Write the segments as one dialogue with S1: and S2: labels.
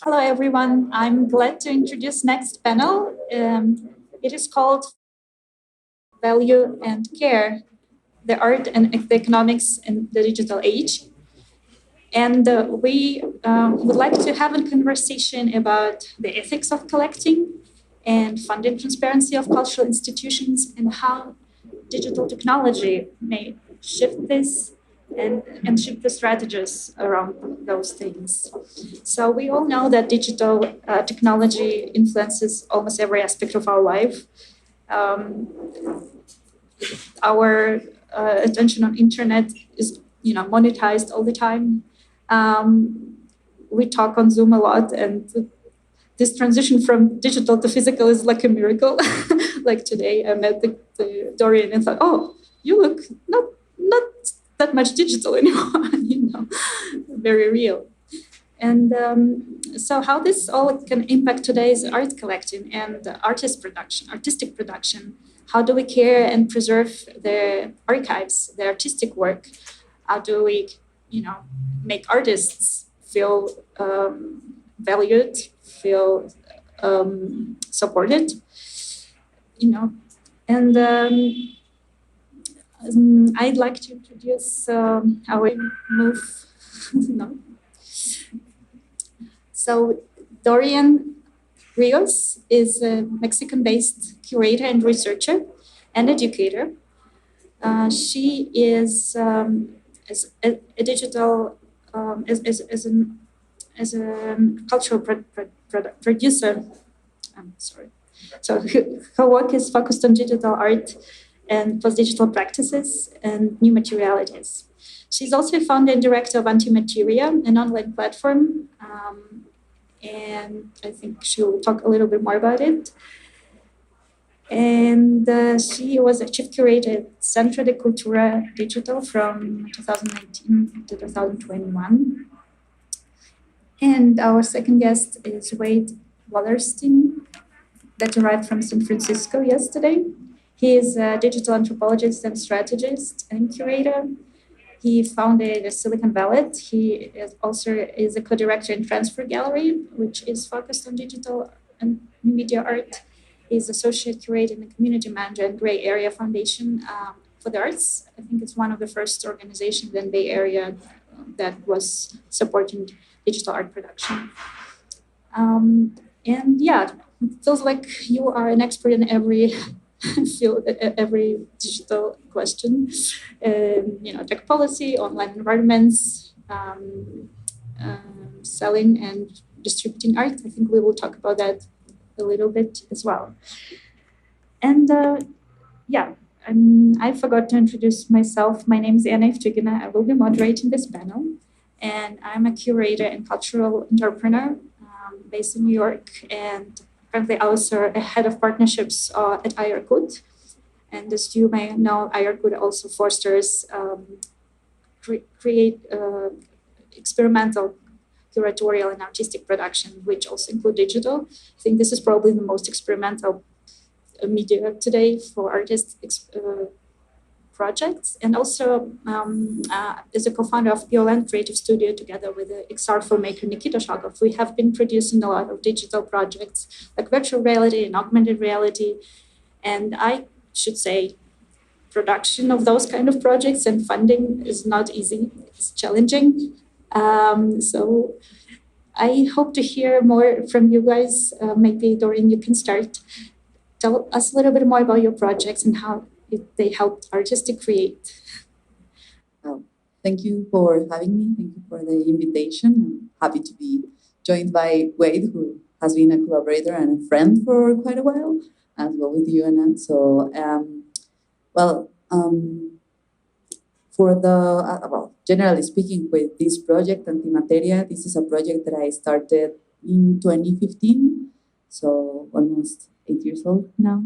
S1: Hello, everyone. I'm glad to introduce next panel. It is called Value and Care, the Art and the Economics in the Digital Age. And we would like to have a conversation about the ethics of collecting and funding transparency of cultural institutions and how digital technology may shift this and shift the strategies around those things. So we all know that digital technology influences almost every aspect of our life. Um, our attention on internet is monetized all the time. We talk on Zoom a lot, and this transition from digital to physical is like a miracle. Like today, I met the Dorian and thought, "Oh, you look not that much digital anymore." Very real. And so, how this all can impact today's art collecting and artistic production? How do we care and preserve the archives, the artistic work? How do we, make artists feel valued, feel supported? And I'd like to introduce how we move. no. So Dorian Rios is a Mexican-based curator and researcher and educator. She is a digital as a cultural producer. I'm sorry. So her work is focused on digital art and post-digital practices and new materialities. She's also founder and director of Antimateria, an online platform, and I think she'll talk a little bit more about it. And she was a chief curator at Centro de Cultura Digital from 2019 to 2021. And our second guest is Wade Wallerstein, that arrived from San Francisco yesterday. He is a digital anthropologist and strategist and curator. He founded Silicon Valley. He is also a co-director in Transfer Gallery, which is focused on digital and new media art. He's associate curator and community manager at Gray Area Foundation for the Arts. I think it's one of the first organizations in the Bay Area that was supporting digital art production. And yeah, it feels like you are an expert in every field, every digital question. Tech policy, online environments, selling and distributing art. I think we will talk about that a little bit as well. And I forgot to introduce myself. My name is Anna Evtugina. I will be moderating this panel. And I'm a curator and cultural entrepreneur based in New York, and currently also a head of partnerships at Ayarkut. And as you may know, Ayarkut also fosters create experimental curatorial and artistic production, which also include digital. I think this is probably the most experimental media today for artists projects. And also as a co-founder of PLN Creative Studio together with the XR filmmaker Nikita Shakov, we have been producing a lot of digital projects like virtual reality and augmented reality. And I should say production of those kind of projects and funding is not easy. It's challenging. So I hope to hear more from you guys. Maybe Dorian, you can start. Tell us a little bit more about your projects and how they help artists to create.
S2: Well, thank you for having me. Thank you for the invitation. I'm happy to be joined by Wade, who has been a collaborator and a friend for quite a while, as well with you, Anna. So, generally speaking, with this project, Antimateria, this is a project that I started in 2015, so almost 8 years old now.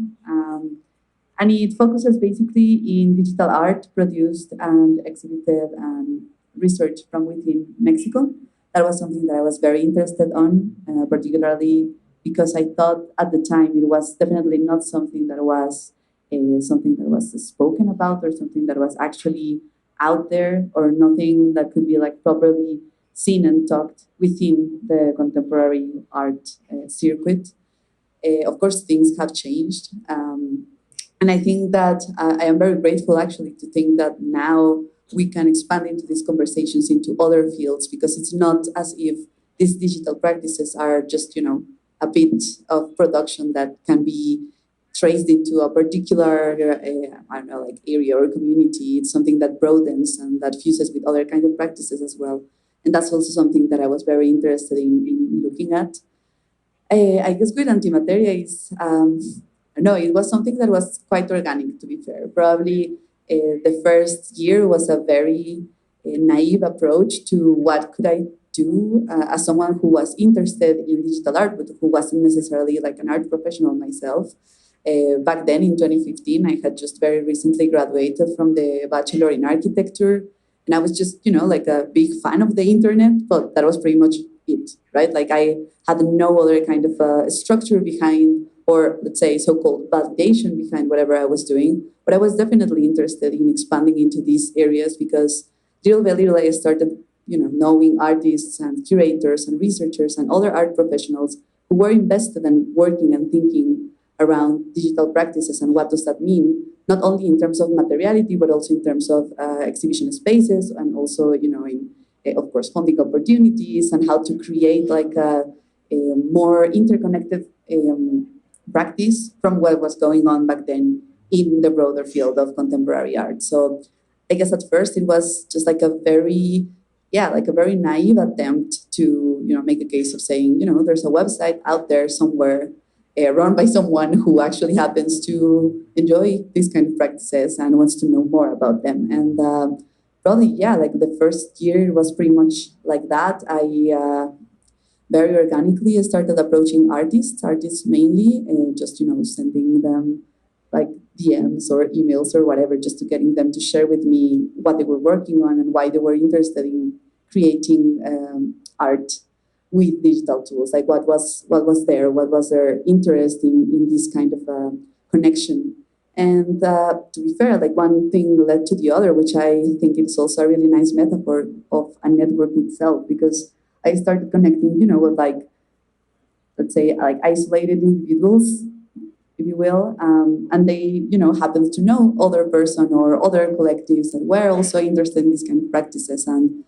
S2: And it focuses basically in digital art produced and exhibited and researched from within Mexico. That was something that I was very interested on, particularly because I thought at the time it was definitely not something that was spoken about or something that was actually out there, or nothing that could be like properly seen and talked within the contemporary art circuit. Of course, things have changed. And I think that I am very grateful actually to think that now we can expand into these conversations into other fields, because it's not as if these digital practices are just, a bit of production that can be traced into a particular, like area or community. It's something that broadens and that fuses with other kind of practices as well. And that's also something that I was very interested in looking at. I guess with antimateria is, no, it was something that was quite organic, to be fair. Probably the first year was a very naive approach to what could I do as someone who was interested in digital art, but who wasn't necessarily like an art professional myself. Back then in 2015, I had just very recently graduated from the Bachelor in Architecture. And I was just, like a big fan of the internet, but that was pretty much it, right? Like I had no other kind of structure behind, or let's say so-called validation behind whatever I was doing. But I was definitely interested in expanding into these areas because little by little I started, knowing artists and curators and researchers and other art professionals who were invested in working and thinking around digital practices and what does that mean, not only in terms of materiality, but also in terms of exhibition spaces and also, in, of course, funding opportunities and how to create like a more interconnected practice from what was going on back then in the broader field of contemporary art. So I guess at first it was just like a very naive attempt to, make a case of saying, there's a website out there somewhere run by someone who actually happens to enjoy these kind of practices and wants to know more about them. And probably, like the first year was pretty much like that. I very organically started approaching artists mainly, just, sending them like DMs or emails or whatever, just to getting them to share with me what they were working on and why they were interested in creating art with digital tools. Like what was their interest in this kind of connection. And to be fair, like one thing led to the other, which I think is also a really nice metaphor of a network itself, because I started connecting, with like, let's say, like isolated individuals, if you will, and they, happen to know other person or other collectives that were also interested in these kind of practices. And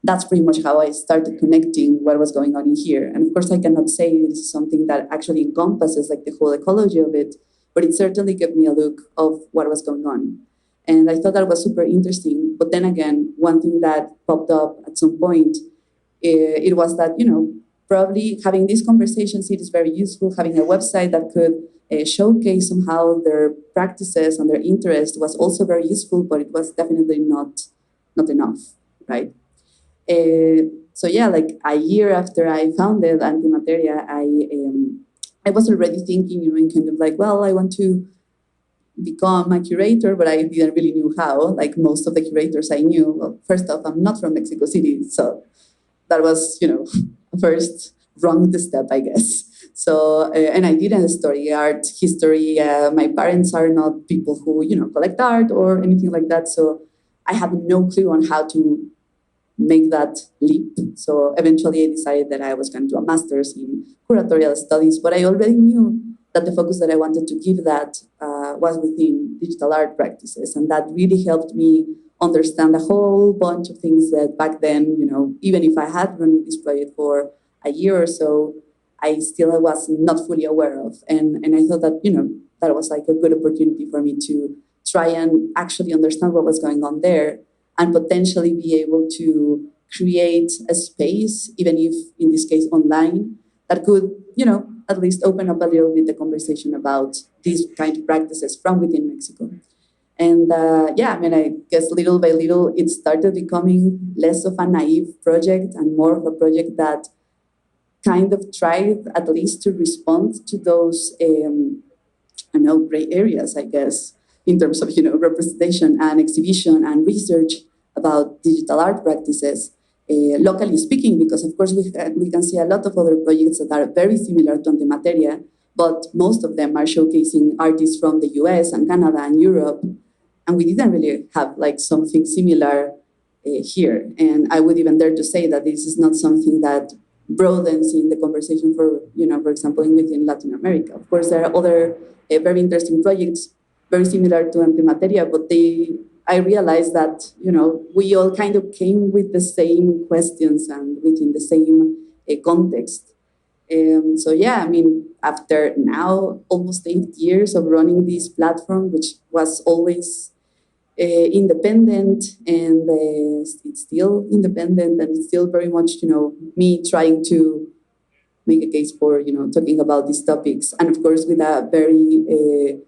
S2: that's pretty much how I started connecting what was going on in here. And of course, I cannot say this is something that actually encompasses like the whole ecology of it, but it certainly gave me a look of what was going on. And I thought that was super interesting. But then again, one thing that popped up at some point, it was that, probably having these conversations, it is very useful. Having a website that could showcase somehow their practices and their interest was also very useful, but it was definitely not enough, right? So yeah, like a year after I founded Antimateria, I was already thinking, in kind of like, well, I want to become a curator, but I didn't really know how. Like most of the curators I knew, well, first off, I'm not from Mexico City, so that was, first wrong step, I guess. So, and I didn't study art history. My parents are not people who, collect art or anything like that. So I have no clue on how to make that leap. So eventually I decided that I was going to do a master's in curatorial studies, but I already knew that the focus that I wanted to give that was within digital art practices. And that really helped me understand a whole bunch of things that back then, even if I had run this project for a year or so, I still was not fully aware of. And I thought that, that was like a good opportunity for me to try and actually understand what was going on there and potentially be able to create a space, even if in this case online, that could, at least open up a little bit the conversation about these kind of practices from within Mexico. And I guess little by little, it started becoming less of a naive project and more of a project that kind of tried at least to respond to those, gray areas, I guess, in terms of, representation and exhibition and research about digital art practices, locally speaking, because of course we can see a lot of other projects that are very similar to Antimateria, but most of them are showcasing artists from the US and Canada and Europe. And we didn't really have like something similar here. And I would even dare to say that this is not something that broadens in the conversation for, for example, within Latin America. Of course, there are other very interesting projects, very similar to Antimateria, but I realized that, we all kind of came with the same questions and within the same context. So yeah, I mean, after now almost 8 years of running this platform, which was always independent, and it's still independent, and it's still very much, me trying to make a case for, talking about these topics, and of course with a very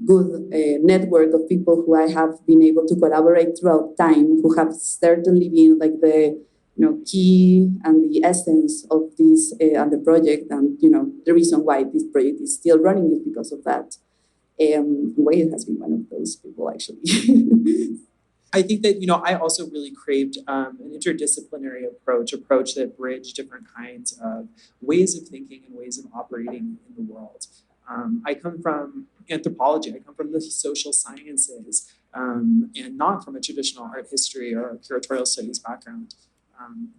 S2: good network of people who I have been able to collaborate throughout time, who have certainly been like the key and the essence of this and the project, and the reason why this project is still running is because of that. Wade has been one of those people, actually.
S3: I think that, I also really craved an interdisciplinary approach that bridged different kinds of ways of thinking and ways of operating in the world. I come from anthropology, I come from the social sciences, and not from a traditional art history or curatorial studies background.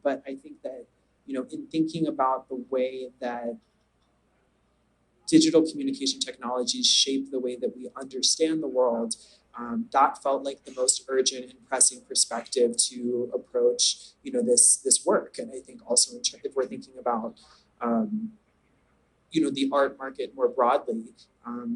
S3: But I think that, in thinking about the way that digital communication technologies shape the way that we understand the world, that felt like the most urgent and pressing perspective to approach, this work. And I think also if we're thinking about, the art market more broadly,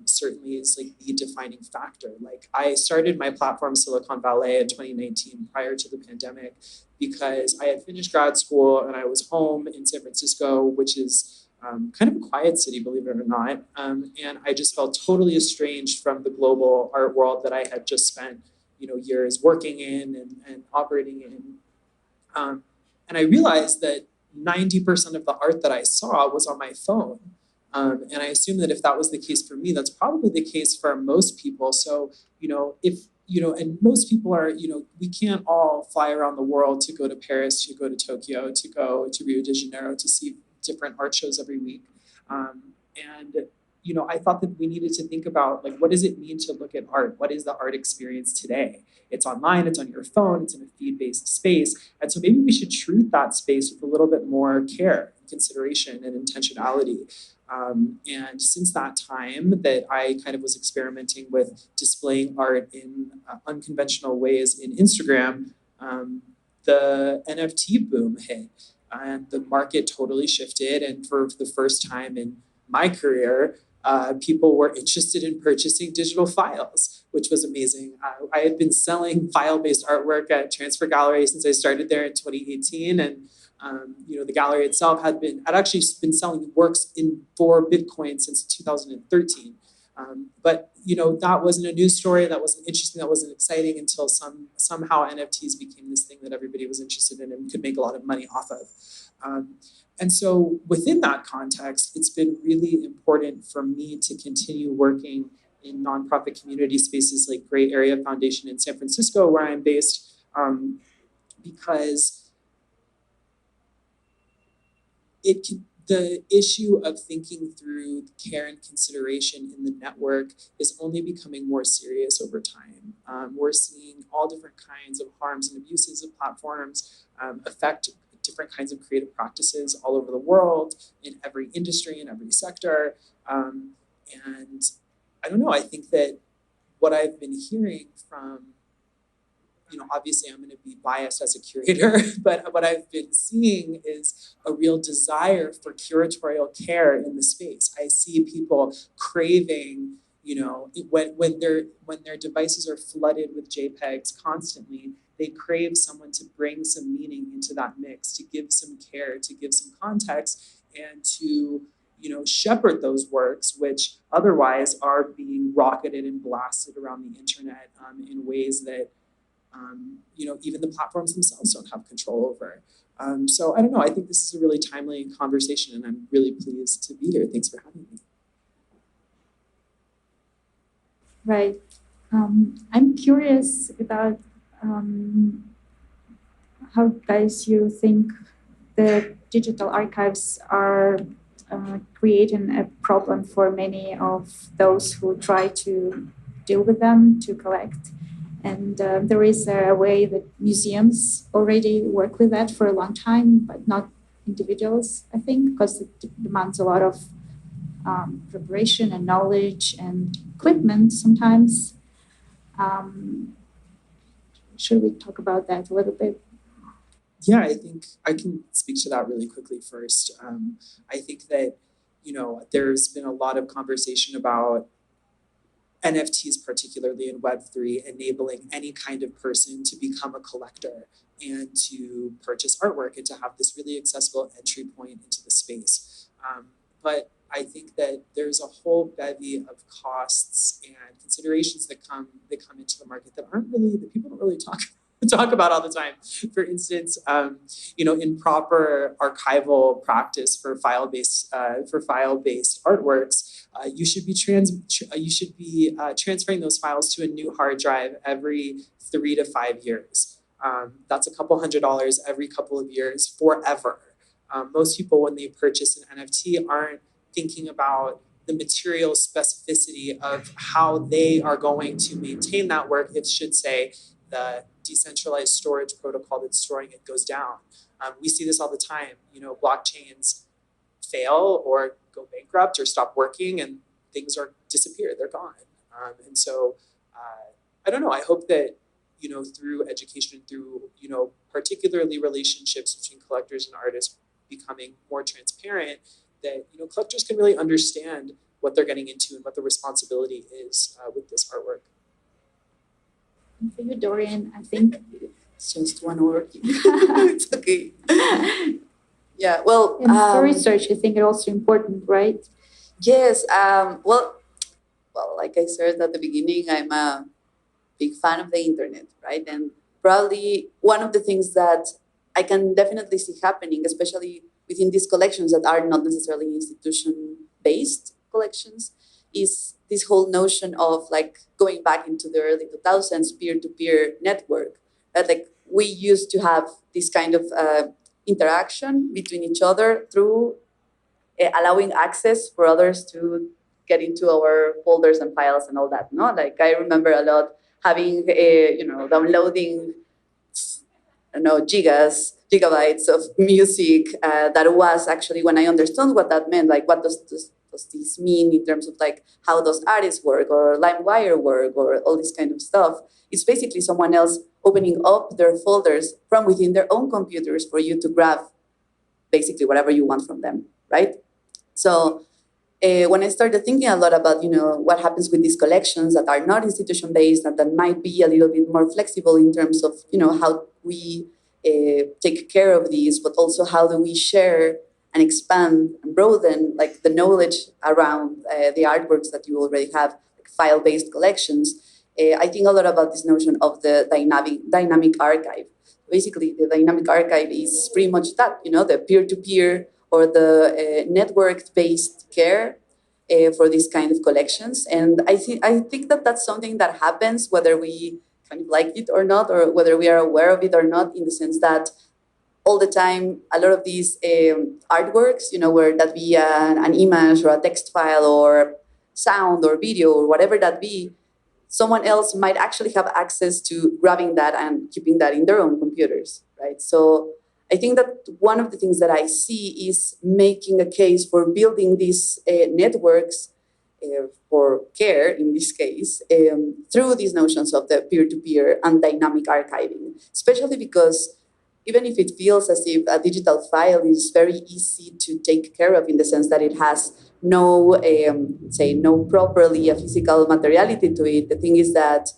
S3: certainly is like the defining factor. Like I started my platform Silicon Valley in 2019 prior to the pandemic because I had finished grad school and I was home in San Francisco, which is kind of a quiet city, believe it or not. And I just felt totally estranged from the global art world that I had just spent, years working in and operating in. And I realized that 90% of the art that I saw was on my phone. And I assume that if that was the case for me, that's probably the case for most people. So, and most people are, we can't all fly around the world to go to Paris, to go to Tokyo, to go to Rio de Janeiro to see different art shows every week. I thought that we needed to think about, like, what does it mean to look at art? What is the art experience today? It's online, it's on your phone, it's in a feed-based space. And so maybe we should treat that space with a little bit more care, consideration, and intentionality. And since that time that I kind of was experimenting with displaying art in unconventional ways in Instagram, the NFT boom hit and the market totally shifted. And for the first time in my career, people were interested in purchasing digital files, which was amazing. I had been selling file-based artwork at Transfer Gallery since I started there in 2018. And the gallery itself had actually been selling works for Bitcoin since 2013. But that wasn't a news story, that wasn't interesting, that wasn't exciting until somehow NFTs became this thing that everybody was interested in and could make a lot of money off of. And so within that context, it's been really important for me to continue working in nonprofit community spaces like Gray Area Foundation in San Francisco, where I'm based, because the issue of thinking through care and consideration in the network is only becoming more serious over time. We're seeing all different kinds of harms and abuses of platforms affect different kinds of creative practices all over the world, in every industry, in every sector. And I don't know, I think that what I've been hearing from, obviously I'm going to be biased as a curator, but what I've been seeing is a real desire for curatorial care in the space. I see people craving, when their devices are flooded with JPEGs constantly, they crave someone to bring some meaning into that mix, to give some care, to give some context, and to shepherd those works, which otherwise are being rocketed and blasted around the internet in ways that even the platforms themselves don't have control over. So I don't know, I think this is a really timely conversation and I'm really pleased to be here. Thanks for having me.
S1: Right. I'm curious about how guys you think the digital archives are creating a problem for many of those who try to deal with them, to collect. And there is a way that museums already work with that for a long time, but not individuals, I think, because it demands a lot of preparation and knowledge and equipment sometimes. Should we talk about that a little bit?
S3: Yeah, I think I can speak to that really quickly first. I think that, there's been a lot of conversation about NFTs, particularly in Web3, enabling any kind of person to become a collector and to purchase artwork and to have this really accessible entry point into the space. But I think that there's a whole bevy of costs and considerations that come into the market that people don't really talk about all the time. For instance, improper archival practice for file-based artworks. You should be transferring those files to a new hard drive every 3 to 5 years. That's a couple $100 every couple of years forever. Most people, when they purchase an NFT, aren't thinking about the material specificity of how they are going to maintain that work. It should say the decentralized storage protocol that's storing it goes down. We see this all the time. Blockchains fail or go bankrupt or stop working, and things disappear. They're gone. And so, I don't know. I hope that through education, through particularly relationships between collectors and artists becoming more transparent, that collectors can really understand what they're getting into and what the responsibility is with this artwork.
S1: And for you, Dorian, I think
S2: It's just one word. It's okay. Yeah, well,
S1: for research, I think it's also important, right?
S2: Yes. Well, like I said at the beginning, I'm a big fan of the internet, right? And probably one of the things that I can definitely see happening, especially within these collections that are not necessarily institution-based collections, is this whole notion of like going back into the early 2000s peer-to-peer network. That like we used to have this kind of interaction between each other through allowing access for others to get into our folders and files and all that. No, like I remember a lot having downloading, I don't know, gigabytes of music. That was actually when I understood what that meant. Like, what does this mean in terms of like how does artists work or LimeWire work or all this kind of stuff? It's basically someone else opening up their folders from within their own computers for you to grab basically whatever you want from them, right? So when I started thinking a lot about, what happens with these collections that are not institution-based and that might be a little bit more flexible in terms of, how we take care of these, but also how do we share and expand and broaden like the knowledge around the artworks that you already have, like file-based collections. I think a lot about this notion of the dynamic archive. Basically, the dynamic archive is pretty much that, the peer-to-peer or the network-based care for these kind of collections. And I think that that's something that happens whether we kind of like it or not, or whether we are aware of it or not, in the sense that all the time, a lot of these artworks, where that be an image or a text file or sound or video or whatever that be, someone else might actually have access to grabbing that and keeping that in their own computers, right? So I think that one of the things that I see is making a case for building these networks for care, in this case, through these notions of the peer-to-peer and dynamic archiving, especially because even if it feels as if a digital file is very easy to take care of in the sense that it has no properly a physical materiality to it, the thing is that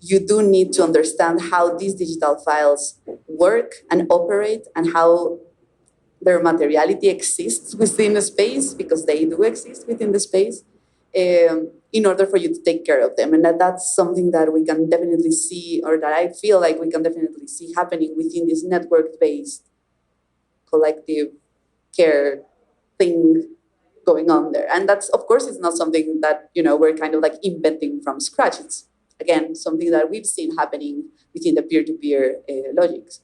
S2: you do need to understand how these digital files work and operate and how their materiality exists within the space, because they do exist within the space, in order for you to take care of them. And that's something that we can definitely see, or that I feel like we can definitely see happening within this network-based collective care thing going on there. And that's, of course, it's not something that, we're kind of like inventing from scratch. It's, again, something that we've seen happening within the peer-to-peer logics.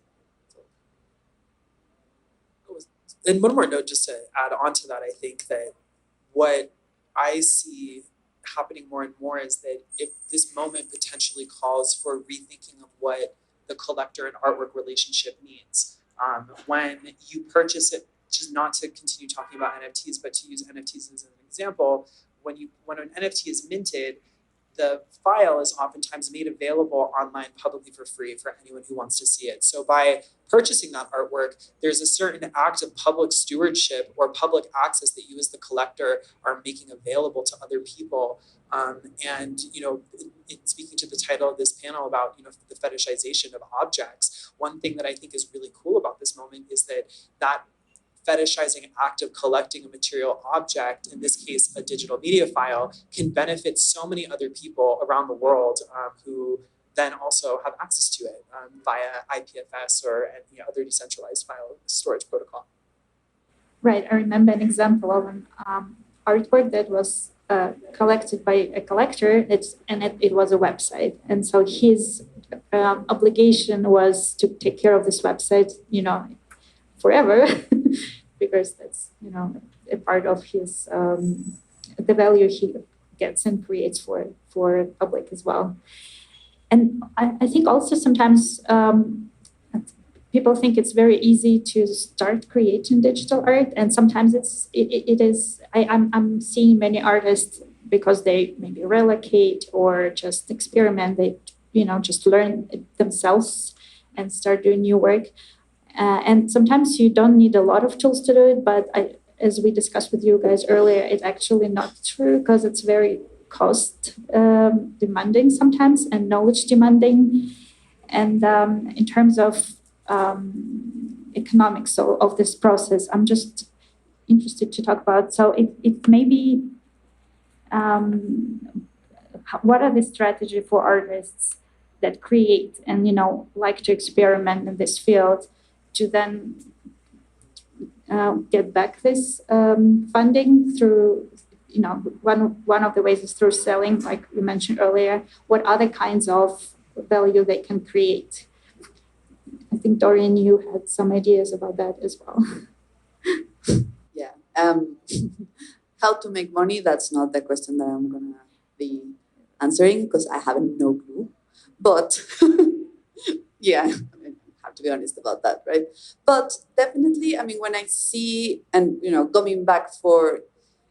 S3: And one more note just to add on to that, I think that what I see happening more and more is that if this moment potentially calls for rethinking of what the collector and artwork relationship means. When you purchase it, just not to continue talking about NFTs, but to use NFTs as an example, when an NFT is minted, the file is oftentimes made available online publicly for free for anyone who wants to see it. So by purchasing that artwork, there's a certain act of public stewardship or public access that you as the collector are making available to other people. And in speaking to the title of this panel about the fetishization of objects, one thing that I think is really cool about this moment is that fetishizing act of collecting a material object, in this case, a digital media file, can benefit so many other people around the world who then also have access to it via IPFS or any other decentralized file storage protocol.
S1: Right. I remember an example of an artwork that was collected by a collector. It was a website, and so his obligation was to take care of this website, forever, because that's a part of his the value he gets and creates for public as well. And I think also sometimes people think it's very easy to start creating digital art, and sometimes it is. I'm seeing many artists, because they maybe relocate or just experiment. They just learn it themselves and start doing new work. And sometimes you don't need a lot of tools to do it, but as we discussed with you guys earlier, it's actually not true, because it's very cost demanding sometimes and knowledge demanding. And in terms of economics of this process, I'm just interested to talk about. So it may be, what are the strategy for artists that create and like to experiment in this field, to then get back this funding through, one of the ways is through selling, like we mentioned earlier. What other kinds of value they can create? I think, Dorian, you had some ideas about that as well.
S2: Yeah. How to make money, that's not the question that I'm going to be answering, because I have no clue. But yeah, I have to be honest about that, right? But definitely, when I see, and coming back for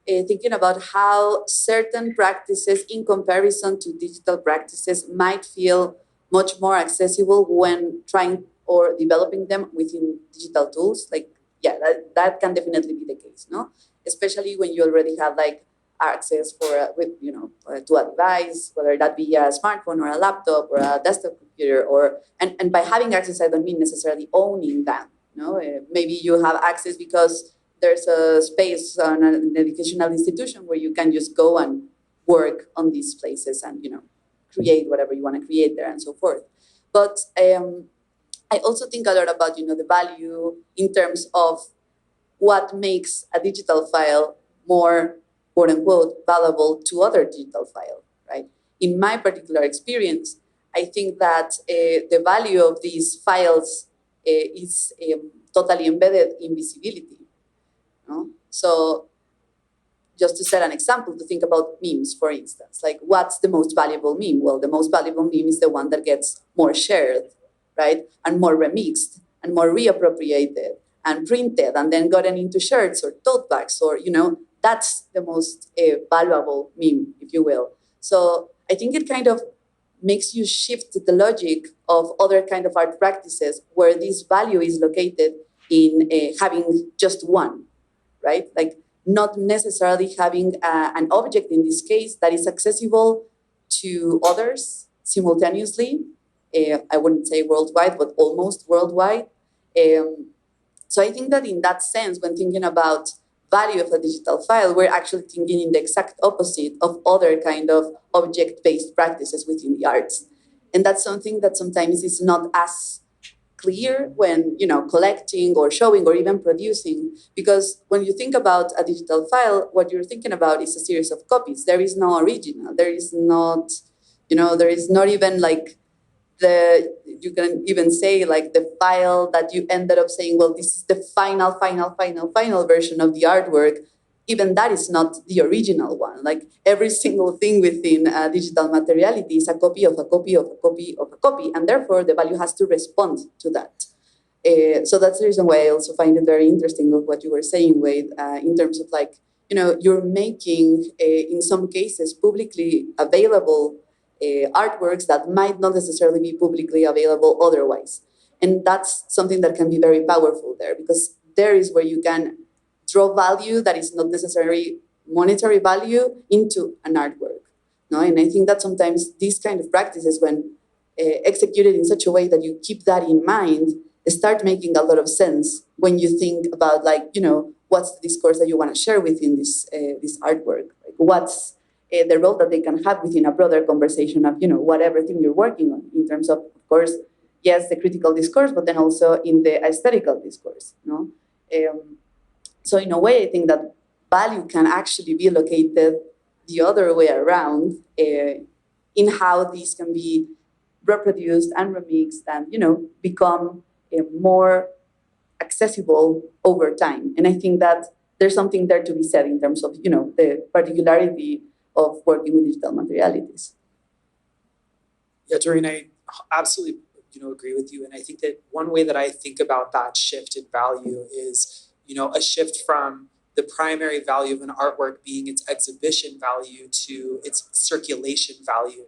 S2: thinking about how certain practices in comparison to digital practices might feel much more accessible when trying or developing them within digital tools, that can definitely be the case, no? Especially when you already have access to a device, whether that be a smartphone or a laptop or a desktop computer, and by having access, I don't mean necessarily owning them. Maybe you have access because there's a space on an educational institution where you can just go and work on these places and create whatever you want to create there and so forth. But I also think a lot about the value in terms of what makes a digital file more, quote unquote, valuable to other digital file, right? In my particular experience, I think that the value of these files is totally embedded in visibility. So just to set an example, to think about memes, for instance, what's the most valuable meme? Well, the most valuable meme is the one that gets more shared, right? And more remixed and more reappropriated and printed and then gotten into shirts or tote bags, or that's the most valuable meme, if you will. So I think it kind of makes you shift the logic of other kind of art practices where this value is located in having just one, right? Not necessarily having an object in this case that is accessible to others simultaneously. I wouldn't say worldwide, but almost worldwide. So I think that in that sense, when thinking about value of a digital file, we're actually thinking in the exact opposite of other kind of object-based practices within the arts. And that's something that sometimes is not as clear when collecting or showing or even producing, because when you think about a digital file, what you're thinking about is a series of copies. There is no original. There is not, there is not even you can even say the file that you ended up saying, well, this is the final version of the artwork. even that is not the original one. Like every single thing within digital materiality is a copy of a copy of a copy of a copy, and therefore the value has to respond to that. So that's the reason why I also find it very interesting with what you were saying, Wade, in terms of like, you're making, in some cases, publicly available artworks that might not necessarily be publicly available otherwise. And that's something that can be very powerful there, because there is where you can draw value that is not necessarily monetary value into an artwork. No? And I think that sometimes these kind of practices, when executed in such a way that you keep that in mind, start making a lot of sense when you think about, like, what's the discourse that you want to share within this artwork? Like, what's the role that they can have within a broader conversation of, whatever thing you're working on, in terms of course, yes, the critical discourse, but then also in the aesthetical discourse. No? So in a way, I think that value can actually be located the other way around, in how these can be reproduced and remixed and, become more accessible over time. And I think that there's something there to be said in terms of, the particularity of working with digital materialities.
S3: Yeah, Doreen, I absolutely agree with you. And I think that one way that I think about that shift in value is, a shift from the primary value of an artwork being its exhibition value to its circulation value.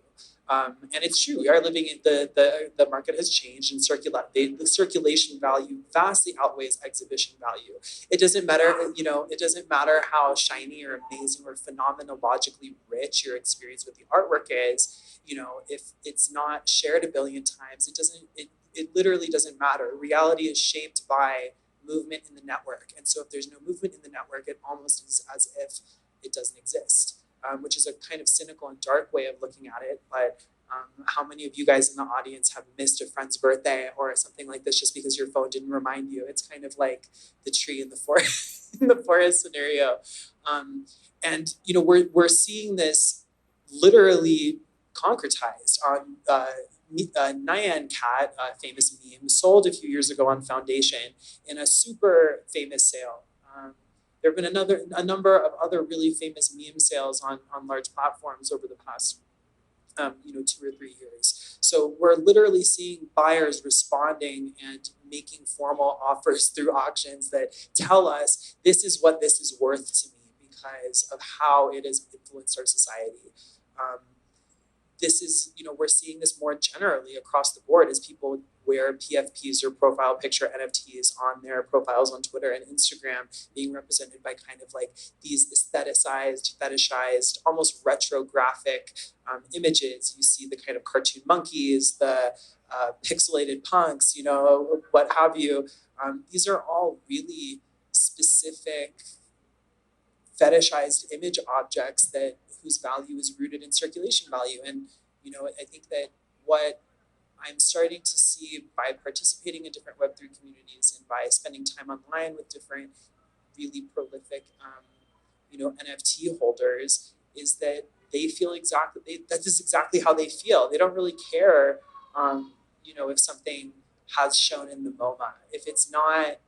S3: And it's true, we are living in the market has changed, and the circulation value vastly outweighs exhibition value. It doesn't matter, it doesn't matter how shiny or amazing or phenomenologically rich your experience with the artwork is. If it's not shared a billion times, it literally doesn't matter. Reality is shaped by movement in the network. And so if there's no movement in the network, it almost is as if it doesn't exist. Which is a kind of cynical and dark way of looking at it. But how many of you guys in the audience have missed a friend's birthday or something like this just because your phone didn't remind you? It's kind of like the tree in the forest, in the forest scenario. And we're seeing this literally concretized on Nyan Cat, a famous meme, sold a few years ago on Foundation in a super famous sale. There have been a number of other really famous meme sales on large platforms over the past 2 or 3 years. So we're literally seeing buyers responding and making formal offers through auctions that tell us this is what this is worth to me because of how it has influenced our society. This is, we're seeing this more generally across the board as people wear PFPs or profile picture NFTs on their profiles on Twitter and Instagram, being represented by kind of like these aestheticized, fetishized, almost retrographic images. You see the kind of cartoon monkeys, the pixelated punks, what have you. These are all really specific fetishized image objects whose value is rooted in circulation value. And, I think that what I'm starting to see by participating in different Web3 communities and by spending time online with different really prolific, NFT holders is that they feel that is exactly how they feel. They don't really care, if something has shown in the MoMA. If it's not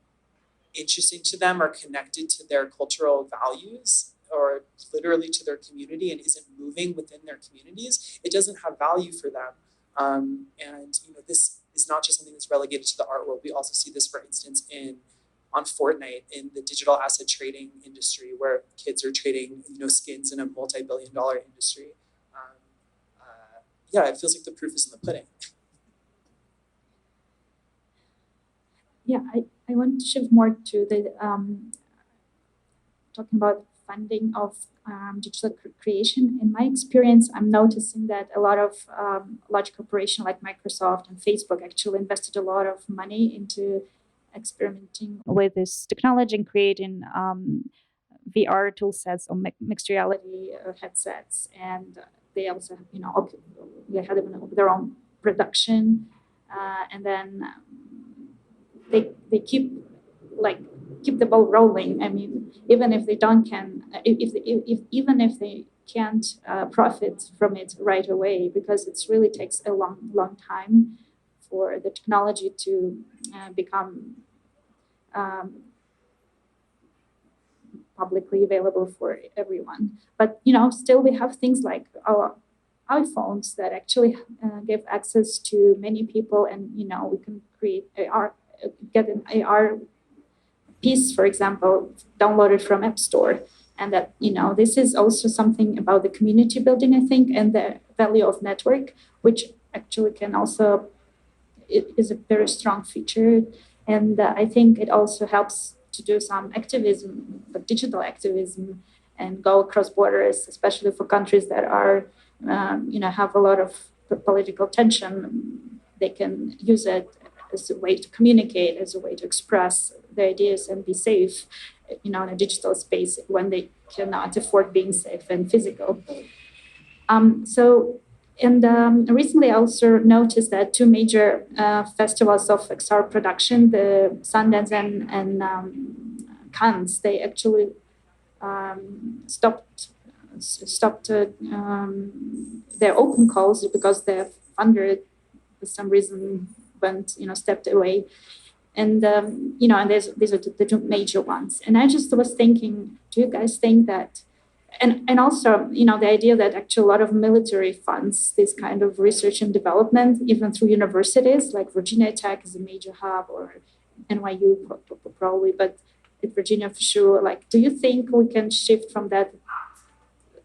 S3: interesting to them or connected to their cultural values or literally to their community and isn't moving within their communities, it doesn't have value for them. And this is not just something that's relegated to the art world. We also see this, for instance, on Fortnite in the digital asset trading industry, where kids are trading skins in a multi-billion-dollar industry. It feels like the proof is in the pudding.
S1: Yeah, I want to shift more to the talking about funding of digital creation. In my experience, I'm noticing that a lot of large corporations like Microsoft and Facebook actually invested a lot of money into experimenting with this technology and creating VR tool sets or mixed reality headsets. And they also, they had their own production, and then they keep the ball rolling. I mean, even if they even if they can't profit from it right away, because it really takes a long time for the technology to become publicly available for everyone. But still we have things like our iPhones that actually give access to many people, and we can create get an AR piece, for example, downloaded from App Store. And that, this is also something about the community building, I think, and the value of network, which actually can also, it is a very strong feature. And I think it also helps to do some activism, but digital activism, and go across borders, especially for countries that are, have a lot of political tension. They can use it as a way to communicate, as a way to express their ideas and be safe, in a digital space when they cannot afford being safe and physical. Recently I also noticed that two major festivals of XR production, the Sundance and Cannes, they actually stopped their open calls because their funder, for some reason, stepped away. And and these are the two major ones. And I just was thinking, do you guys think that, and also the idea that actually a lot of military funds this kind of research and development, even through universities, like Virginia Tech is a major hub, or NYU probably, but at Virginia for sure. Like, do you think we can shift from that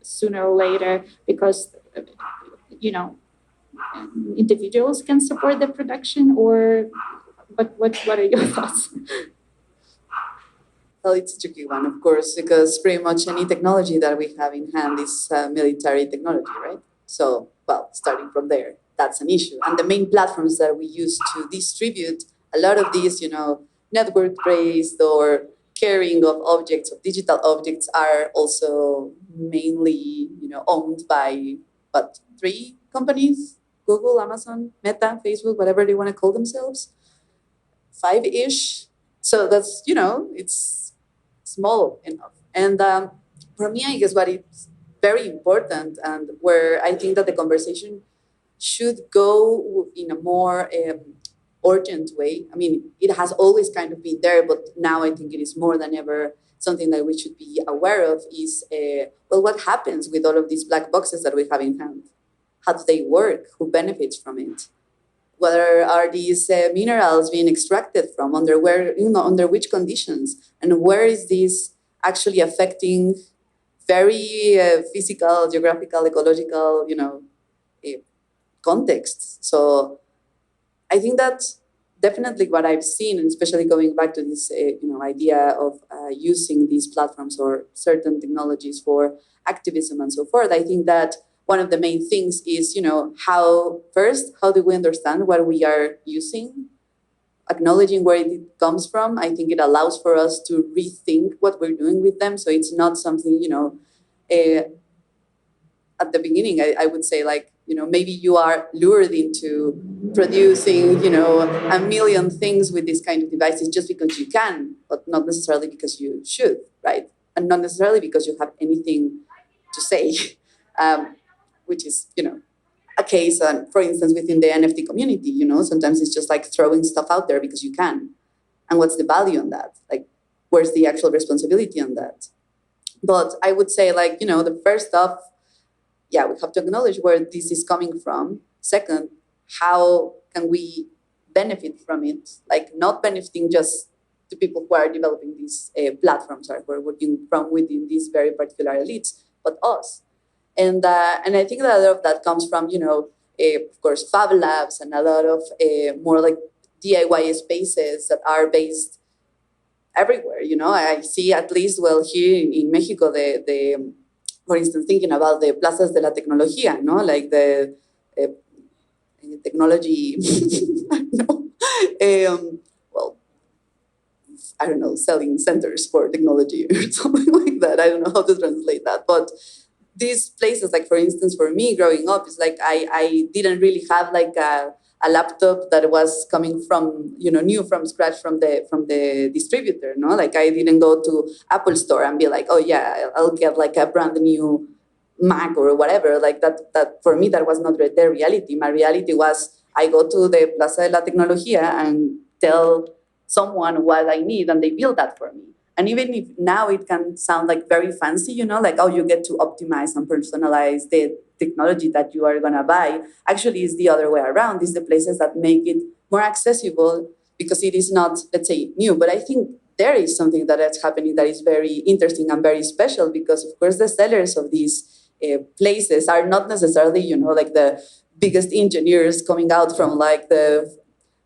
S1: sooner or later, because individuals can support the production, or what are your thoughts?
S2: Well, it's a tricky one, of course, because pretty much any technology that we have in hand is military technology, right? So, well, starting from there, that's an issue. And the main platforms that we use to distribute a lot of these, network-based or carrying of objects, of digital objects, are also mainly, owned by, three companies? Google, Amazon, Meta, Facebook, whatever they want to call themselves. 5-ish. So that's, it's small enough. And for me, I guess what is very important, and where I think that the conversation should go in a more urgent way. I mean, it has always kind of been there, but now I think it is more than ever something that we should be aware of, is, what happens with all of these black boxes that we have in hand? How do they work? Who benefits from it? Whether are these minerals being extracted from, under which conditions, and where is this actually affecting very physical, geographical, ecological, contexts. So I think that definitely what I've seen, and especially going back to this, idea of using these platforms or certain technologies for activism and so forth, I think that one of the main things is, how do we understand what we are using? Acknowledging where it comes from. I think it allows for us to rethink what we're doing with them. So it's not something, at the beginning, I would say, like, maybe you are lured into producing, a million things with these kind of devices just because you can, but not necessarily because you should, right? And not necessarily because you have anything to say. Which is, a case, for instance, within the NFT community, sometimes it's just like throwing stuff out there because you can. And what's the value on that? Like, where's the actual responsibility on that? But I would say, like, the first stuff, we have to acknowledge where this is coming from. Second, how can we benefit from it? Like, not benefiting just the people who are developing these platforms, or who are working from within these very particular elites, but us. And I think that a lot of that comes from, of course, Fab Labs, and a lot of more like DIY spaces that are based everywhere. I see, at least, here in Mexico, the for instance, thinking about the plazas de la tecnología, like the technology, I don't know, selling centers for technology or something like that. I don't know how to translate that, but these places, like, for instance, for me growing up, it's like I didn't really have like a laptop that was coming from, new from scratch from the distributor, no? Like, I didn't go to Apple Store and be like, oh yeah, I'll get like a brand new Mac or whatever. Like, that for me, that was not the reality. My reality was, I go to the Plaza de la Tecnología and tell someone what I need, and they build that for me. And even if now it can sound like very fancy, like, oh, you get to optimize and personalize the technology that you are going to buy, actually is the other way around. It's the places that make it more accessible because it is not, let's say, new. But I think there is something that is happening that is very interesting and very special because, of course, the sellers of these places are not necessarily, like the biggest engineers coming out from like the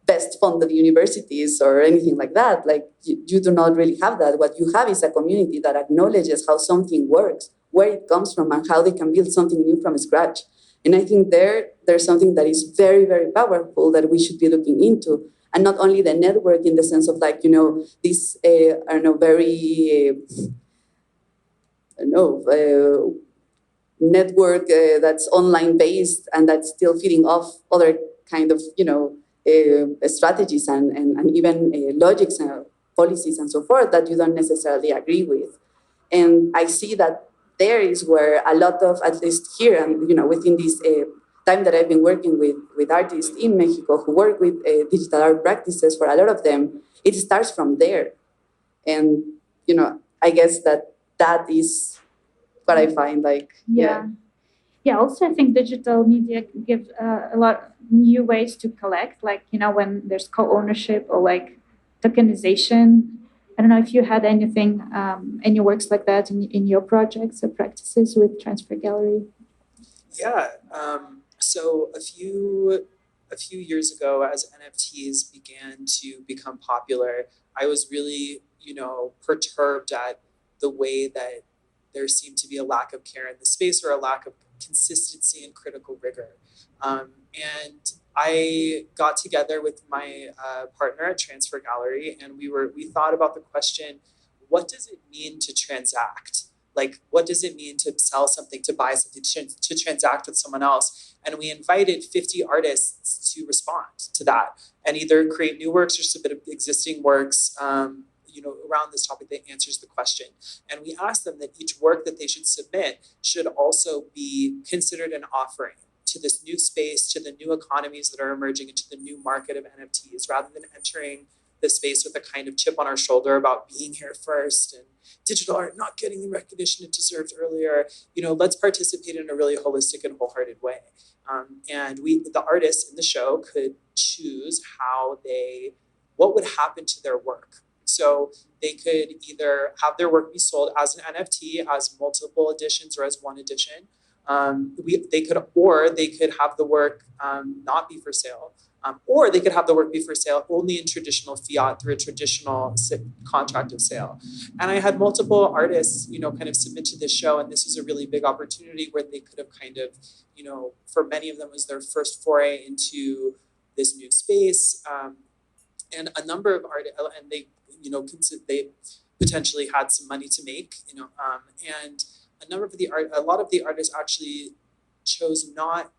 S2: best funded universities or anything like that. Like you do not really have that. What you have is a community that acknowledges how something works, where it comes from, and how they can build something new from scratch. And I think there's something that is very, very powerful that we should be looking into. And not only the network in the sense of like, this, I don't know, very, network that's online based and that's still feeding off other kind of, strategies and even logics and policies and so forth that you don't necessarily agree with. And I see that there is where a lot of, at least here and, within this time that I've been working with artists in Mexico who work with digital art practices, for a lot of them, it starts from there. And, I guess that is what I find like,
S1: Yeah, also I think digital media gives a lot new ways to collect, like, when there's co-ownership or like tokenization. I don't know if you had anything, any works like that in your projects or practices with Transfer Gallery.
S3: Yeah. So a few years ago, as NFTs began to become popular, I was really, perturbed at the way that there seemed to be a lack of care in the space or a lack of consistency and critical rigor. And I got together with my partner at Transfer Gallery, and we thought about the question, what does it mean to transact? Like, what does it mean to sell something, to buy something, to transact with someone else? And we invited 50 artists to respond to that and either create new works or submit existing works, around this topic that answers the question. And we asked them that each work that they should submit should also be considered an offering to this new space, to the new economies that are emerging, into the new market of NFTs, rather than entering the space with a kind of chip on our shoulder about being here first and digital art not getting the recognition it deserved earlier. Let's participate in a really holistic and wholehearted way. And the artists in the show could choose what would happen to their work. So they could either have their work be sold as an NFT, as multiple editions, or as one edition. They could have the work not be for sale. Or they could have the work be for sale only in traditional fiat through a traditional contract of sale. And I had multiple artists, kind of submit to this show, and this was a really big opportunity where they could have kind of, for many of them was their first foray into this new space. And a number of artists, and they, they potentially had some money to make, and a lot of the artists actually chose not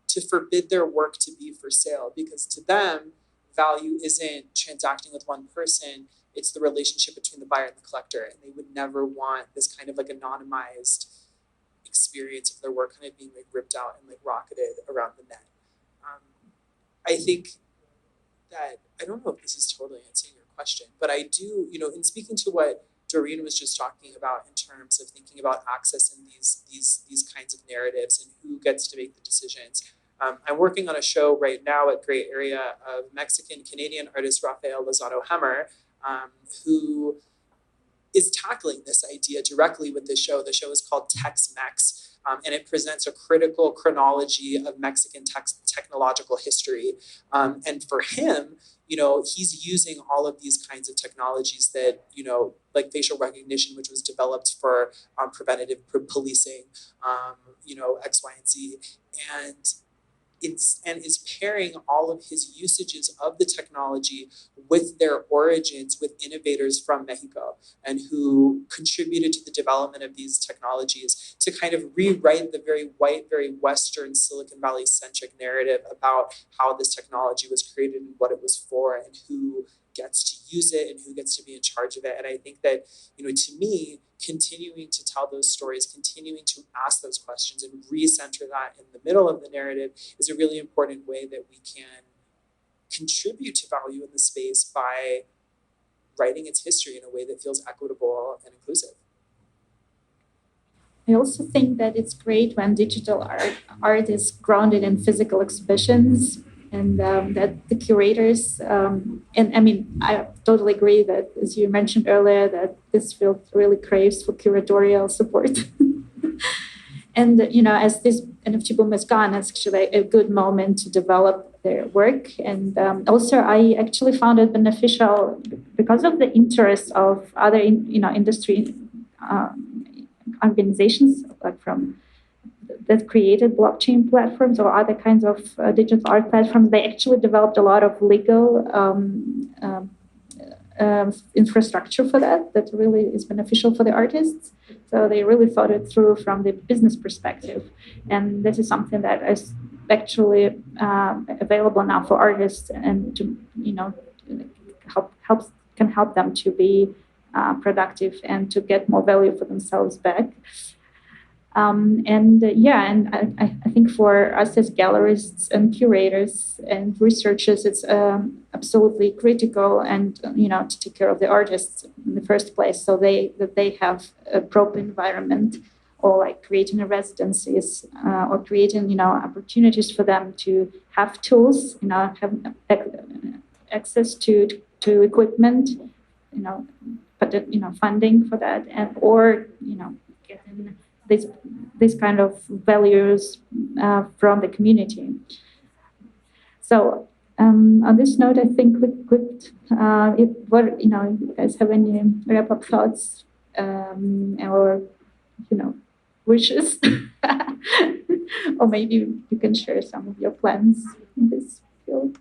S3: to forbid their work to be for sale, because to them, value isn't transacting with one person, it's the relationship between the buyer and the collector. And they would never want this kind of like anonymized experience of their work kind of being like ripped out and like rocketed around the net. I think that, I don't know if this is totally answering your question, but I do, in speaking to what Doreen was just talking about in terms of thinking about access in these kinds of narratives and who gets to make the decisions. I'm working on a show right now at Gray Area of Mexican-Canadian artist Rafael Lozano Hemmer, who is tackling this idea directly with the show. The show is called Tex-Mex, and it presents a critical chronology of Mexican technological history. And for him, he's using all of these kinds of technologies that, like facial recognition, which was developed for preventative policing, X, Y, and Z. And is pairing all of his usages of the technology with their origins with innovators from Mexico and who contributed to the development of these technologies to kind of rewrite the very white, very Western Silicon Valley centric narrative about how this technology was created and what it was for and who gets to use it and who gets to be in charge of it. And I think that, to me, continuing to tell those stories, continuing to ask those questions and recenter that in the middle of the narrative is a really important way that we can contribute to value in the space by writing its history in a way that feels equitable and inclusive.
S1: I also think that it's great when digital art is grounded in physical exhibitions, and that the curators, and I mean, I totally agree that, as you mentioned earlier, that this field really craves for curatorial support. And, as this NFT boom is gone, it's actually a good moment to develop their work. And also, I actually found it beneficial because of the interest of other, industry organizations, like that created blockchain platforms or other kinds of digital art platforms. They actually developed a lot of legal infrastructure for that really is beneficial for the artists. So they really thought it through from the business perspective. And this is something that is actually available now for artists, and to, can help them to be productive and to get more value for themselves back. I think for us as gallerists and curators and researchers, it's absolutely critical, and to take care of the artists in the first place, so that they have a proper environment, or like creating residencies, or creating opportunities for them to have tools, have access to equipment, but funding for that, and or getting this kind of values from the community. So on this note, I think we could, if you guys have any wrap-up thoughts, or wishes, or maybe you can share some of your plans in this field.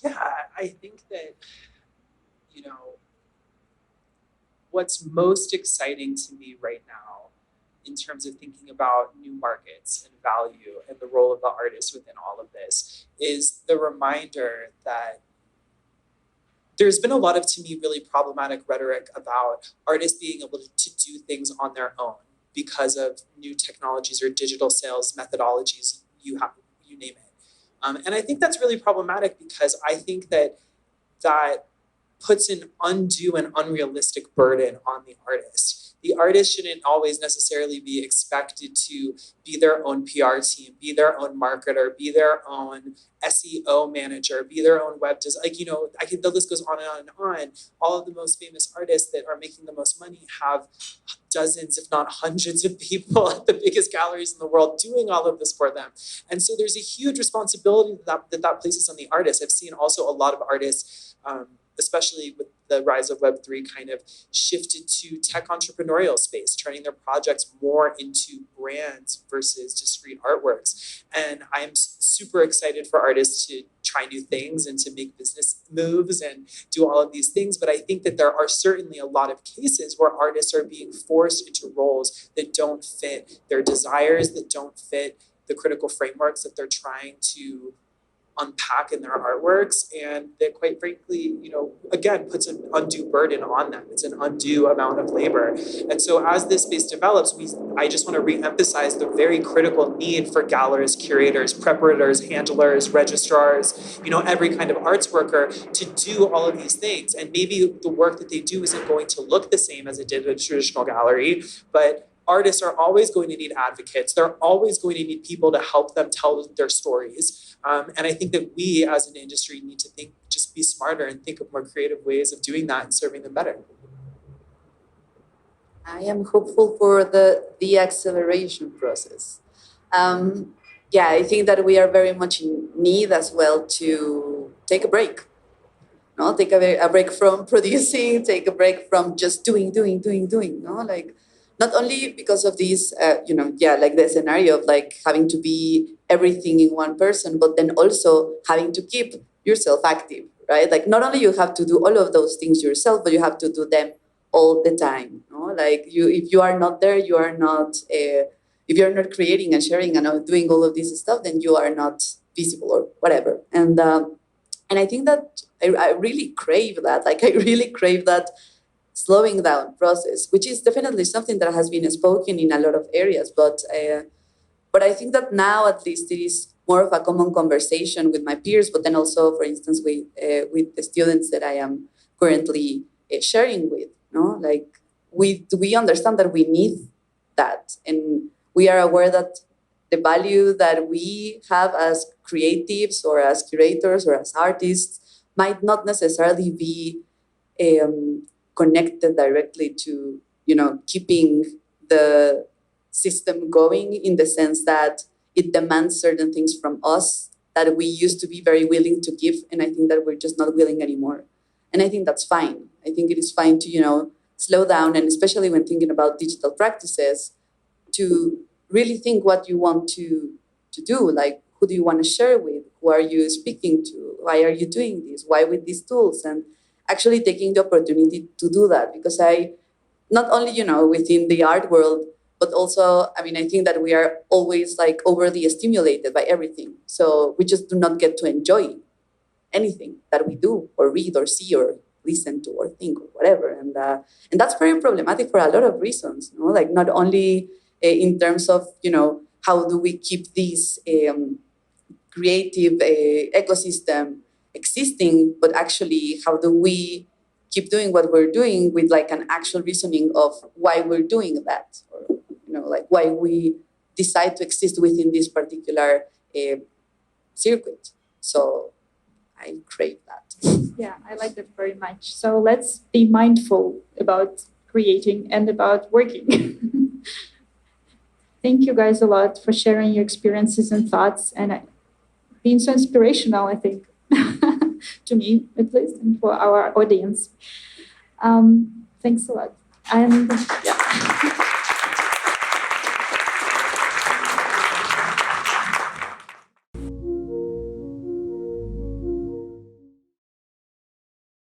S3: Yeah, I think that what's most exciting to me right now in terms of thinking about new markets and value and the role of the artist within all of this is the reminder that there's been a lot of, to me, really problematic rhetoric about artists being able to do things on their own because of new technologies or digital sales methodologies, you name it. And I think that's really problematic, because I think that puts an undue and unrealistic burden on the artist. The artist shouldn't always necessarily be expected to be their own PR team, be their own marketer, be their own SEO manager, be their own web designer. The list goes on and on and on. All of the most famous artists that are making the most money have dozens, if not hundreds of people at the biggest galleries in the world doing all of this for them. And so there's a huge responsibility that places on the artist. I've seen also a lot of artists, especially with the rise of Web3, kind of shifted to tech entrepreneurial space, turning their projects more into brands versus discrete artworks. And I'm super excited for artists to try new things and to make business moves and do all of these things. But I think that there are certainly a lot of cases where artists are being forced into roles that don't fit their desires, that don't fit the critical frameworks that they're trying to unpack in their artworks, and that, quite frankly, again, puts an undue burden on them. It's an undue amount of labor. And so as this space develops, I just want to reemphasize the very critical need for gallerists, curators, preparators, handlers, registrars, every kind of arts worker to do all of these things. And maybe the work that they do isn't going to look the same as it did at a traditional gallery, but artists are always going to need advocates. They're always going to need people to help them tell their stories. And I think that we as an industry need to just be smarter and think of more creative ways of doing that and serving them better.
S2: I am hopeful for the acceleration process. I think that we are very much in need as well to take a break. No, take a break from producing, take a break from just doing. No, not only because of this, like the scenario of like having to be everything in one person, but then also having to keep yourself active, right? Like not only you have to do all of those things yourself, but you have to do them all the time. No? Like if you are not there, you are not. If you're not creating and sharing and doing all of this stuff, then you are not visible or whatever. And I think that I really crave that. Like I really crave that slowing down process, which is definitely something that has been spoken in a lot of areas. But I think that now at least it is more of a common conversation with my peers, but then also, for instance, with the students that I am currently sharing with. No, like we understand that we need that, and we are aware that the value that we have as creatives or as curators or as artists might not necessarily be connected directly to, keeping the system going, in the sense that it demands certain things from us that we used to be very willing to give, and I think that we're just not willing anymore. And I think that's fine. I think it is fine to, slow down, and especially when thinking about digital practices, to really think what you want to do. Like, who do you want to share with? Who are you speaking to? Why are you doing this? Why with these tools? And actually taking the opportunity to do that, because I, not only, within the art world, but also, I think that we are always like overly stimulated by everything. So we just do not get to enjoy anything that we do or read or see or listen to or think or whatever. And that's very problematic for a lot of reasons, like not only in terms of, how do we keep this creative ecosystem existing, but actually how do we keep doing what we're doing with like an actual reasoning of why we're doing that, or like why we decide to exist within this particular circuit. So I crave that.
S1: Yeah, I like that very much. So let's be mindful about creating and about working. Thank you guys a lot for sharing your experiences and thoughts, and being so inspirational, I think, to me at least, and for our audience. Thanks a lot. And yeah.